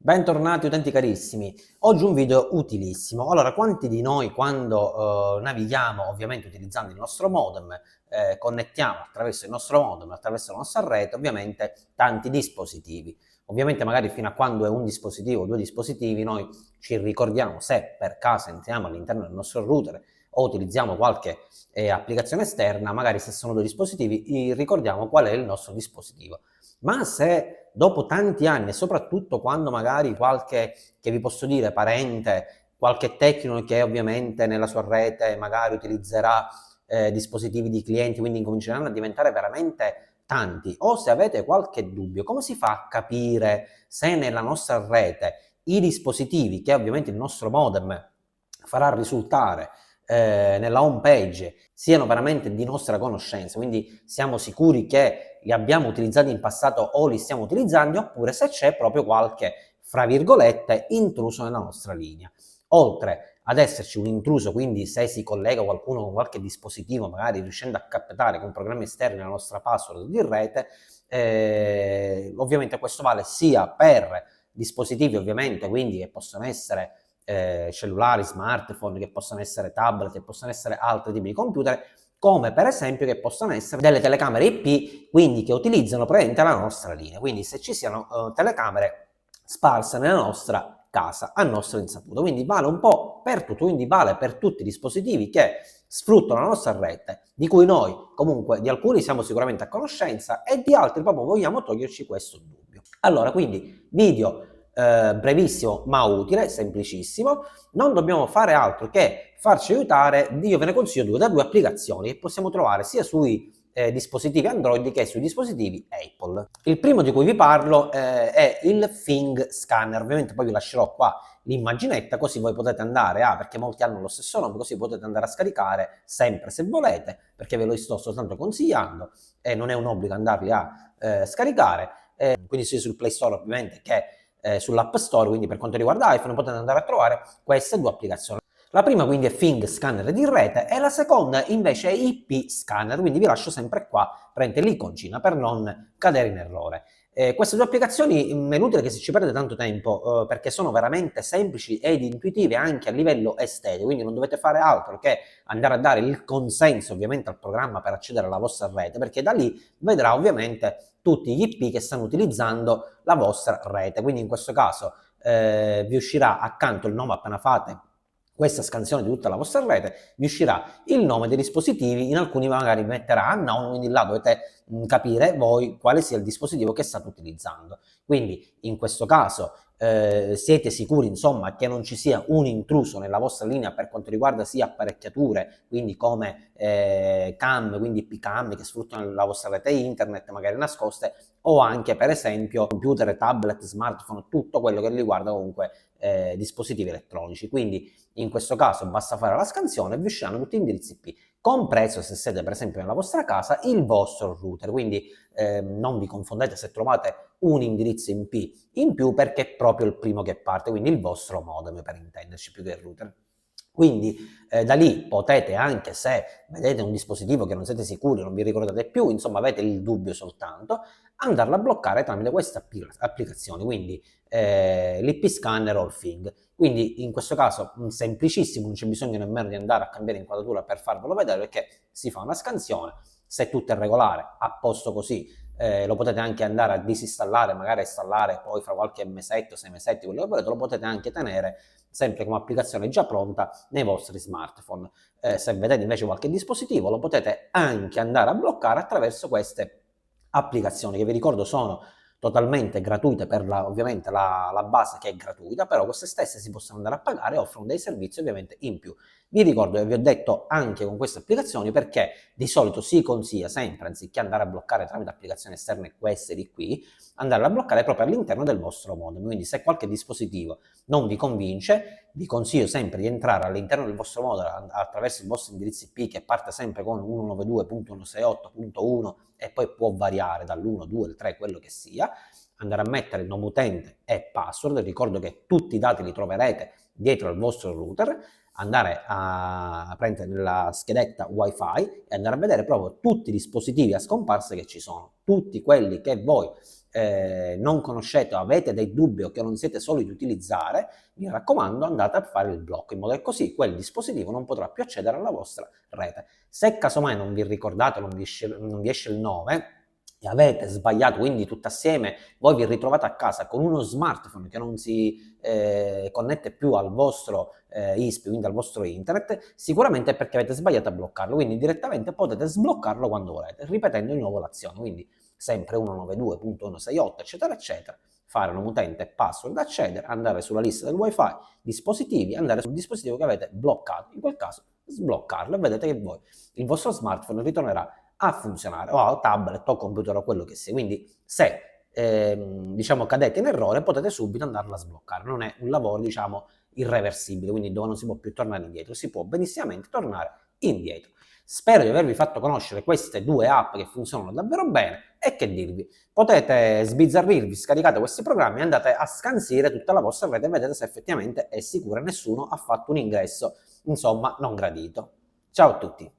Bentornati utenti carissimi, oggi un video utilissimo. Allora, quanti di noi quando navighiamo, ovviamente utilizzando il nostro modem, connettiamo attraverso il nostro modem, attraverso la nostra rete, ovviamente tanti dispositivi. Ovviamente magari fino a quando è un dispositivo o due dispositivi noi ci ricordiamo se per caso entriamo all'interno del nostro router o utilizziamo qualche applicazione esterna, magari se sono due dispositivi, ricordiamo qual è il nostro dispositivo. Ma se dopo tanti anni e soprattutto quando magari qualche, che vi posso dire, parente, qualche tecnico che ovviamente nella sua rete magari utilizzerà dispositivi di clienti, quindi incominceranno a diventare veramente tanti, o se avete qualche dubbio, come si fa a capire se nella nostra rete i dispositivi che ovviamente il nostro modem farà risultare nella home page siano veramente di nostra conoscenza, quindi siamo sicuri che li abbiamo utilizzati in passato o li stiamo utilizzando, oppure se c'è proprio qualche, fra virgolette, intruso nella nostra linea. Oltre ad esserci un intruso, quindi se si collega qualcuno con qualche dispositivo, magari riuscendo a captare con programmi esterni la nostra password di rete, ovviamente questo vale sia per dispositivi ovviamente, quindi che possono essere cellulari, smartphone, che possono essere tablet, che possono essere altri tipi di computer, come per esempio che possono essere delle telecamere IP, quindi che utilizzano praticamente la nostra linea. Quindi se ci siano telecamere sparse nella nostra casa, a nostra insaputa. Quindi vale un po' per tutto, quindi vale per tutti i dispositivi che sfruttano la nostra rete, di cui noi comunque di alcuni siamo sicuramente a conoscenza e di altri proprio vogliamo toglierci questo dubbio. Allora, quindi video brevissimo ma utile, semplicissimo, non dobbiamo fare altro che farci aiutare, io ve ne consiglio da due applicazioni che possiamo trovare sia sui dispositivi Android che sui dispositivi Apple. Il primo di cui vi parlo è il Thing Scanner, ovviamente poi vi lascerò qua l'immaginetta così voi potete andare a, perché molti hanno lo stesso nome, così potete andare a scaricare sempre se volete, perché ve lo sto soltanto consigliando e non è un obbligo andarli a scaricare, quindi sia sul Play Store ovviamente che sull'App Store, quindi per quanto riguarda iPhone potete andare a trovare queste due applicazioni. La prima quindi è Thing Scanner di rete e la seconda invece è IP Scanner, quindi vi lascio sempre qua, prendete l'iconcina per non cadere in errore. Queste due applicazioni è inutile che si ci perde tanto tempo perché sono veramente semplici ed intuitive anche a livello estetico, quindi non dovete fare altro che andare a dare il consenso ovviamente al programma per accedere alla vostra rete, perché da lì vedrà ovviamente tutti gli IP che stanno utilizzando la vostra rete. Quindi in questo caso vi uscirà accanto il nome appena fate questa scansione di tutta la vostra rete, vi uscirà il nome dei dispositivi, in alcuni magari metterà unknown, quindi là dovete capire voi quale sia il dispositivo che state utilizzando. Quindi in questo caso siete sicuri insomma che non ci sia un intruso nella vostra linea per quanto riguarda sia apparecchiature, quindi come cam, quindi pcam che sfruttano la vostra rete internet magari nascoste, o anche per esempio computer, tablet, smartphone, tutto quello che riguarda comunque dispositivi elettronici. Quindi in questo caso basta fare la scansione e vi usciranno tutti gli indirizzi IP, compreso, se siete per esempio nella vostra casa, il vostro router. Quindi non vi confondete se trovate un indirizzo IP in più, perché è proprio il primo che parte, quindi il vostro modem per intenderci, più che il router. Quindi da lì potete, anche se vedete un dispositivo che non siete sicuri, non vi ricordate più, insomma avete il dubbio soltanto, andarlo a bloccare tramite queste applicazioni, quindi l'IP Scanner o il Thing. Quindi in questo caso semplicissimo, non c'è bisogno nemmeno di andare a cambiare inquadratura per farvelo vedere, perché si fa una scansione, se tutto è regolare, a posto così, lo potete anche andare a disinstallare, magari installare poi fra qualche mesetto, 6 mesetti, quello che volete, lo potete anche tenere sempre come applicazione già pronta nei vostri smartphone. Se vedete invece qualche dispositivo lo potete anche andare a bloccare attraverso queste applicazioni, che vi ricordo sono totalmente gratuite per ovviamente la base, che è gratuita, però queste stesse si possono andare a pagare e offrono dei servizi ovviamente in più. Vi ricordo e vi ho detto anche con queste applicazioni, perché di solito si consiglia sempre, anziché andare a bloccare tramite applicazioni esterne queste di qui, andare a bloccare proprio all'interno del vostro modem. Quindi se qualche dispositivo non vi convince, vi consiglio sempre di entrare all'interno del vostro modem attraverso il vostro indirizzo IP, che parte sempre con 192.168.1 e poi può variare dall'1, 2, il 3, quello che sia, andare a mettere il nome utente e password. Ricordo che tutti i dati li troverete dietro al vostro router, andare a prendere nella schedetta wifi e andare a vedere proprio tutti i dispositivi a scomparsa che ci sono, tutti quelli che voi non conoscete o avete dei dubbi o che non siete soliti utilizzare, mi raccomando andate a fare il blocco, in modo che così quel dispositivo non potrà più accedere alla vostra rete. Se casomai non vi ricordate, non vi esce il 9 e avete sbagliato, quindi tutto assieme voi vi ritrovate a casa con uno smartphone che non si connette più al vostro ISP, quindi al vostro internet, sicuramente è perché avete sbagliato a bloccarlo, quindi direttamente potete sbloccarlo quando volete, ripetendo di nuovo l'azione, quindi sempre 192.168 eccetera eccetera, fare un utente password, accedere, andare sulla lista del wifi, dispositivi, andare sul dispositivo che avete bloccato, in quel caso sbloccarlo e vedete che voi, il vostro smartphone ritornerà a funzionare, o al tablet o computer o quello che sia. Quindi se diciamo cadete in errore potete subito andarla a sbloccare, non è un lavoro diciamo irreversibile, quindi dove non si può più tornare indietro, si può benissimamente tornare indietro. Spero di avervi fatto conoscere queste due app che funzionano davvero bene e che dirvi, potete sbizzarrirvi, scaricate questi programmi e andate a scansire tutta la vostra rete e vedete se effettivamente è sicura e nessuno ha fatto un ingresso insomma non gradito. Ciao a tutti!